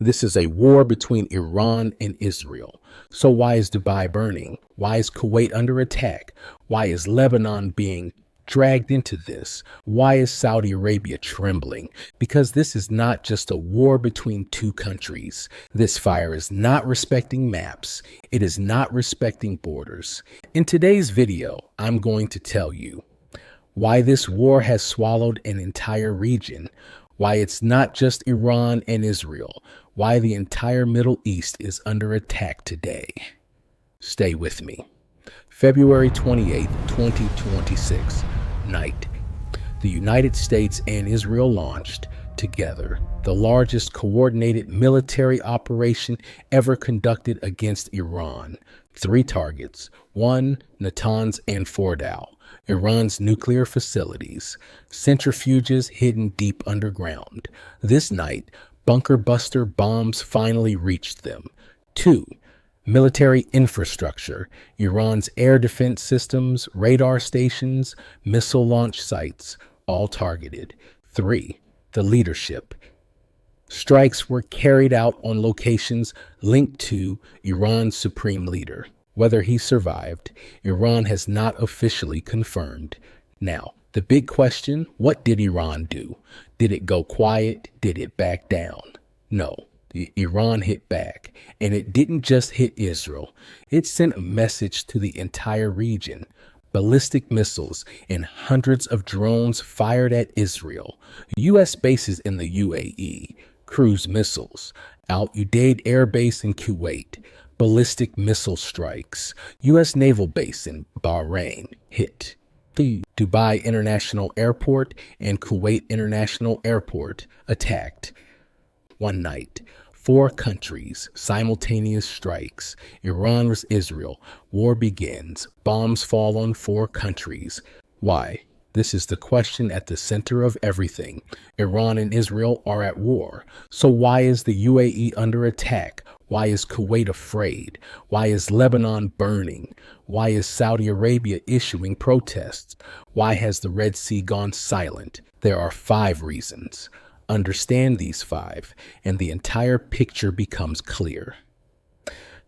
This is a war between Iran and Israel. So why is Dubai burning? Why is Kuwait under attack? Why is Lebanon being dragged into this? Why is Saudi Arabia trembling? Because this is not just a war between two countries. This fire is not respecting maps. It is not respecting borders. In today's video, I'm going to tell you why this war has swallowed an entire region, why it's not just Iran and Israel, why the entire Middle East is under attack today. Stay with me. February 28, 2026, night. The United States and Israel launched, together, the largest coordinated military operation ever conducted against Iran. 3 targets: 1, Natanz and Fordow, Iran's nuclear facilities, centrifuges hidden deep underground. This night, bunker buster bombs finally reached them. 2, military infrastructure, Iran's air defense systems, radar stations, missile launch sites, all targeted. 3, the leadership. Strikes were carried out on locations linked to Iran's supreme leader. Whether he survived, Iran has not officially confirmed. Now, the big question, what did Iran do? Did it go quiet? Did it back down? No. Iran hit back, and it didn't just hit Israel. It sent a message to the entire region. Ballistic missiles and hundreds of drones fired at Israel. U.S. bases in the UAE, cruise missiles, Al-Udeid Air Base in Kuwait, ballistic missile strikes. U.S. naval base in Bahrain hit. The Dubai International Airport and Kuwait International Airport attacked. One night, 4 countries, simultaneous strikes. Iran vs. Israel. War begins. Bombs fall on 4 countries. Why? This is the question at the center of everything. Iran and Israel are at war. So why is the UAE under attack? Why is Kuwait afraid? Why is Lebanon burning? Why is Saudi Arabia issuing protests? Why has the Red Sea gone silent? There are 5 reasons. Understand these 5, and the entire picture becomes clear.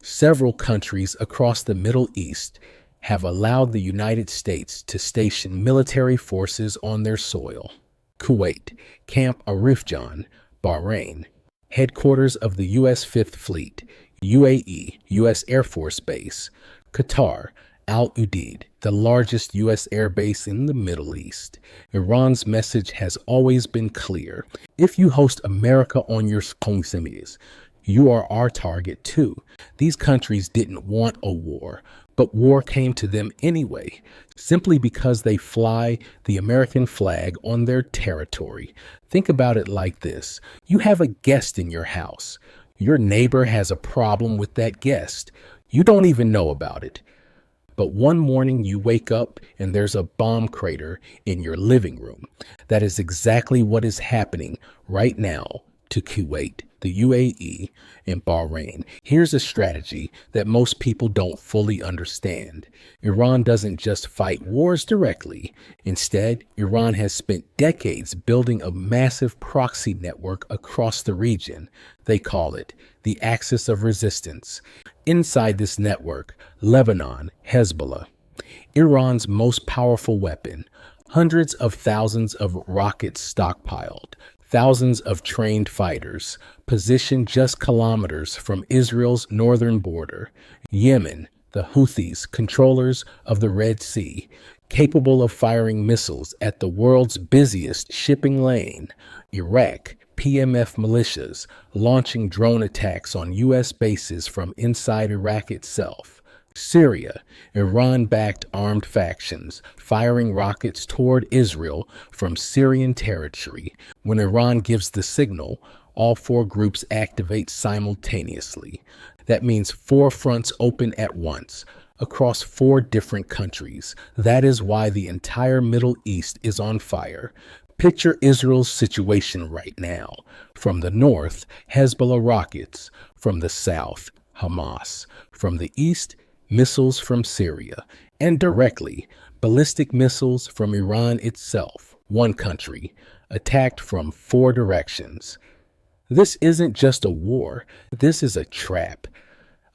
Several countries across the Middle East have allowed the United States to station military forces on their soil. Kuwait, Camp Arifjan, Bahrain, headquarters of the U.S. 5th Fleet, UAE, U.S. Air Force Base, Qatar, Al-Udeid, the largest U.S. air base in the Middle East. Iran's message has always been clear. If you host America on your seas, you are our target too. These countries didn't want a war, but war came to them anyway, simply because they fly the American flag on their territory. Think about it like this. You have a guest in your house. Your neighbor has a problem with that guest. You don't even know about it. But one morning you wake up and there's a bomb crater in your living room. That is exactly what is happening right now to Kuwait, the UAE, and Bahrain. Here's a strategy that most people don't fully understand. Iran doesn't just fight wars directly. Instead, Iran has spent decades building a massive proxy network across the region. They call it the Axis of Resistance. Inside this network, Lebanon, Hezbollah, Iran's most powerful weapon, hundreds of thousands of rockets stockpiled, thousands of trained fighters positioned just kilometers from Israel's northern border. Yemen, the Houthis, controllers of the Red Sea, capable of firing missiles at the world's busiest shipping lane. Iraq, pre-emptive militias launching drone attacks on U.S. bases from inside Iraq itself. Syria, Iran-backed armed factions firing rockets toward Israel from Syrian territory. When Iran gives the signal, all 4 groups activate simultaneously. That means 4 fronts open at once, across 4 different countries. That is why the entire Middle East is on fire. Picture Israel's situation right now. From the north, Hezbollah rockets. From the south, Hamas. From the east, missiles from Syria. And directly, ballistic missiles from Iran itself, one country, attacked from 4 directions. This isn't just a war, this is a trap.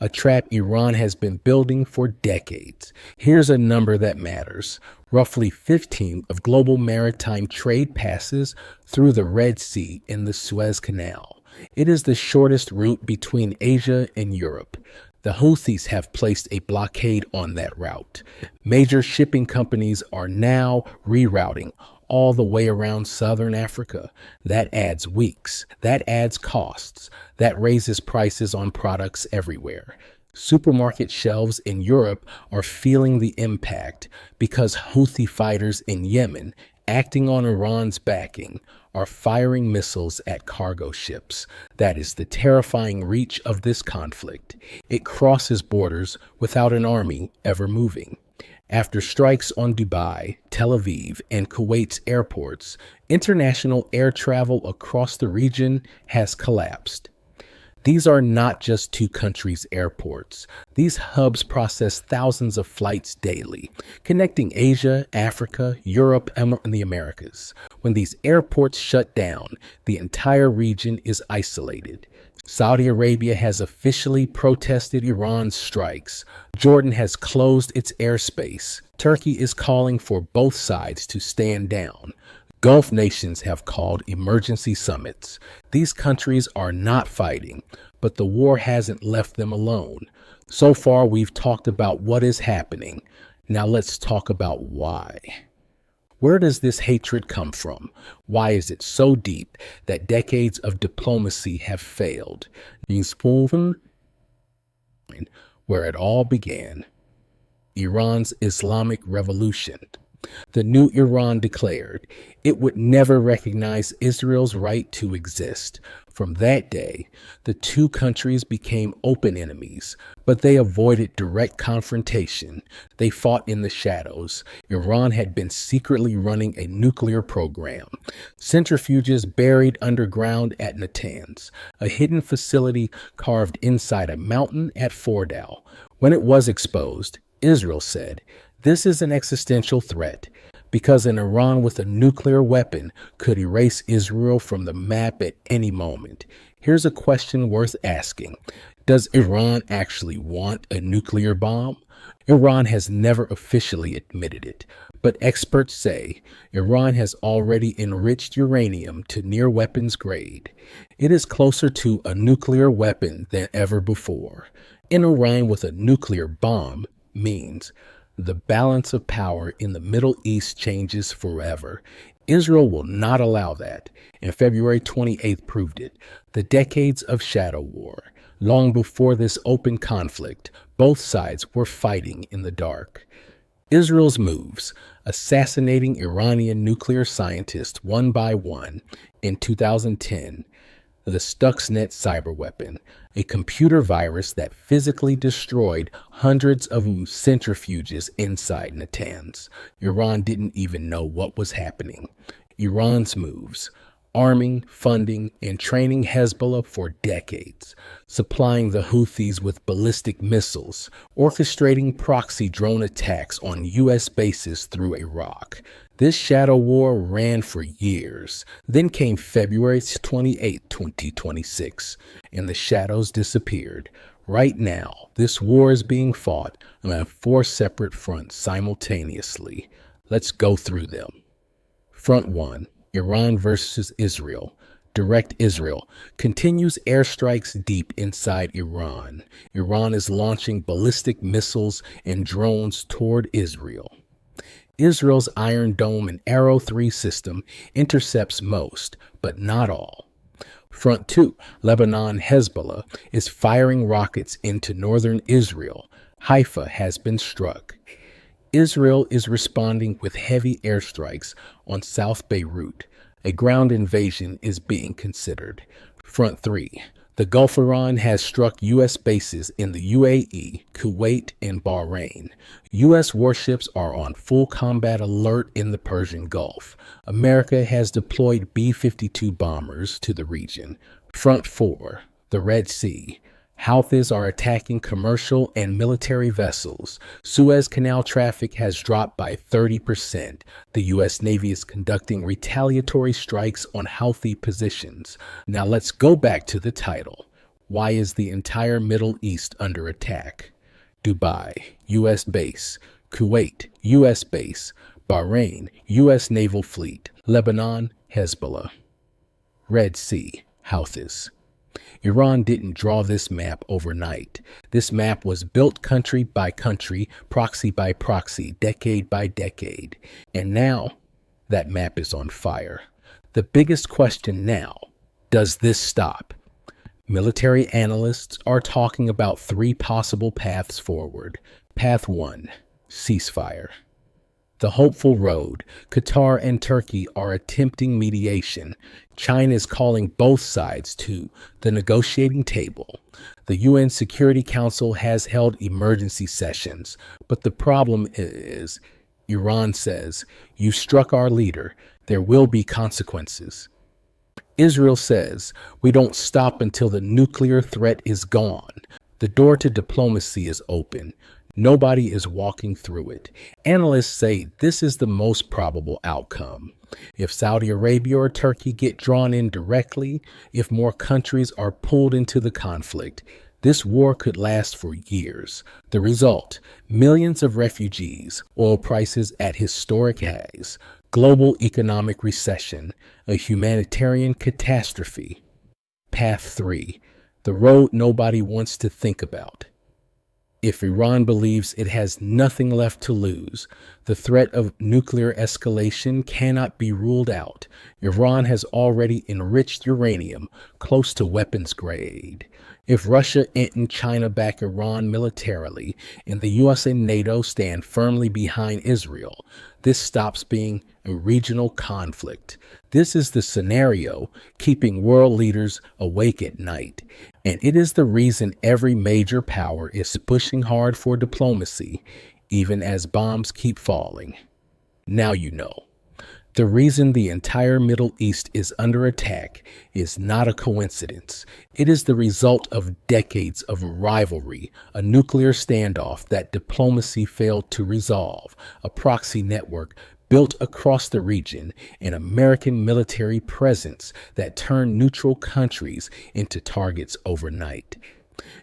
A trap Iran has been building for decades. Here's a number that matters. Roughly 15 of global maritime trade passes through the Red Sea and the Suez Canal. It is the shortest route between Asia and Europe. The Houthis have placed a blockade on that route. Major shipping companies are now rerouting all the way around southern Africa. That adds weeks. That adds costs. That raises prices on products everywhere. Supermarket shelves in Europe are feeling the impact because Houthi fighters in Yemen, acting on Iran's backing, are firing missiles at cargo ships. That is the terrifying reach of this conflict. It crosses borders without an army ever moving. After strikes on Dubai, Tel Aviv, and Kuwait's airports, international air travel across the region has collapsed. These are not just two countries' airports. These hubs process thousands of flights daily, connecting Asia, Africa, Europe, and the Americas. When these airports shut down, the entire region is isolated. Saudi Arabia has officially protested Iran's strikes. Jordan has closed its airspace. Turkey is calling for both sides to stand down. Gulf nations have called emergency summits. These countries are not fighting, but the war hasn't left them alone. So far, we've talked about what is happening. Now let's talk about why. Where does this hatred come from? Why is it so deep that decades of diplomacy have failed? Where it all began. Iran's Islamic Revolution. The new Iran declared it would never recognize Israel's right to exist. From that day, the two countries became open enemies, but they avoided direct confrontation. They fought in the shadows. Iran had been secretly running a nuclear program. Centrifuges buried underground at Natanz, a hidden facility carved inside a mountain at Fordow. When it was exposed, Israel said, "This is an existential threat," because an Iran with a nuclear weapon could erase Israel from the map at any moment. Here's a question worth asking. Does Iran actually want a nuclear bomb? Iran has never officially admitted it, but experts say Iran has already enriched uranium to near weapons grade. It is closer to a nuclear weapon than ever before. An Iran with a nuclear bomb means the balance of power in the Middle East changes forever. Israel will not allow that, and February 28th proved it. The decades of shadow war. Long before this open conflict, both sides were fighting in the dark. Israel's moves, assassinating Iranian nuclear scientists one by one in 2010, the Stuxnet cyber weapon, a computer virus that physically destroyed hundreds of centrifuges inside Natanz. Iran didn't even know what was happening. Iran's moves, arming, funding, and training Hezbollah for decades, supplying the Houthis with ballistic missiles, orchestrating proxy drone attacks on U.S. bases through Iraq. This shadow war ran for years. Then came February 28, 2026, and the shadows disappeared. Right now, this war is being fought on 4 separate fronts simultaneously. Let's go through them. Front 1. Iran versus Israel. Direct Israel continues airstrikes deep inside Iran. Iran is launching ballistic missiles and drones toward Israel. Israel's Iron Dome and Arrow 3 system intercepts most, but not all. Front 2, Lebanon Hezbollah is firing rockets into northern Israel. Haifa has been struck. Israel is responding with heavy airstrikes on South Beirut. A ground invasion is being considered. Front 3. The Gulf Iran has struck U.S. bases in the UAE, Kuwait, and Bahrain. U.S. warships are on full combat alert in the Persian Gulf. America has deployed B-52 bombers to the region. Front 4. The Red Sea. Houthis are attacking commercial and military vessels. Suez Canal traffic has dropped by 30%. The U.S. Navy is conducting retaliatory strikes on Houthi positions. Now let's go back to the title. Why is the entire Middle East under attack? Dubai, U.S. base. Kuwait, U.S. base. Bahrain, U.S. naval fleet. Lebanon, Hezbollah. Red Sea, Houthis. Iran didn't draw this map overnight. This map was built country by country, proxy by proxy, decade by decade. And now, that map is on fire. The biggest question now, does this stop? Military analysts are talking about three possible paths forward. Path 1, ceasefire. The hopeful road. Qatar and Turkey are attempting mediation. China is calling both sides to the negotiating table. The UN Security Council has held emergency sessions, but the problem is, Iran says, you struck our leader, there will be consequences. Israel says, we don't stop until the nuclear threat is gone. The door to diplomacy is open. Nobody is walking through it. Analysts say this is the most probable outcome. If Saudi Arabia or Turkey get drawn in directly, if more countries are pulled into the conflict, this war could last for years. The result, millions of refugees, oil prices at historic highs, global economic recession, a humanitarian catastrophe. Path 3, the road nobody wants to think about. If Iran believes it has nothing left to lose, the threat of nuclear escalation cannot be ruled out. Iran has already enriched uranium close to weapons grade. If Russia and China back Iran militarily, and the US and NATO stand firmly behind Israel, this stops being a regional conflict. This is the scenario keeping world leaders awake at night. And it is the reason every major power is pushing hard for diplomacy, even as bombs keep falling. Now you know. The reason the entire Middle East is under attack is not a coincidence. It is the result of decades of rivalry, a nuclear standoff that diplomacy failed to resolve, a proxy network built across the region, an American military presence that turned neutral countries into targets overnight.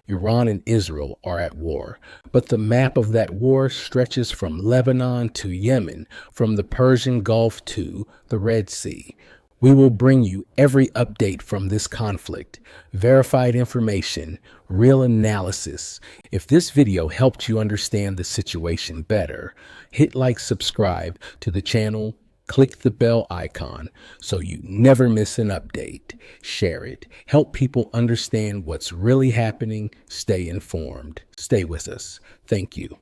Iran and Israel are at war, but the map of that war stretches from Lebanon to Yemen, from the Persian Gulf to the Red Sea. We will bring you every update from this conflict, verified information, real analysis. If this video helped you understand the situation better, hit like, subscribe to the channel, click the bell icon so you never miss an update. Share it. Help people understand what's really happening. Stay informed. Stay with us. Thank you.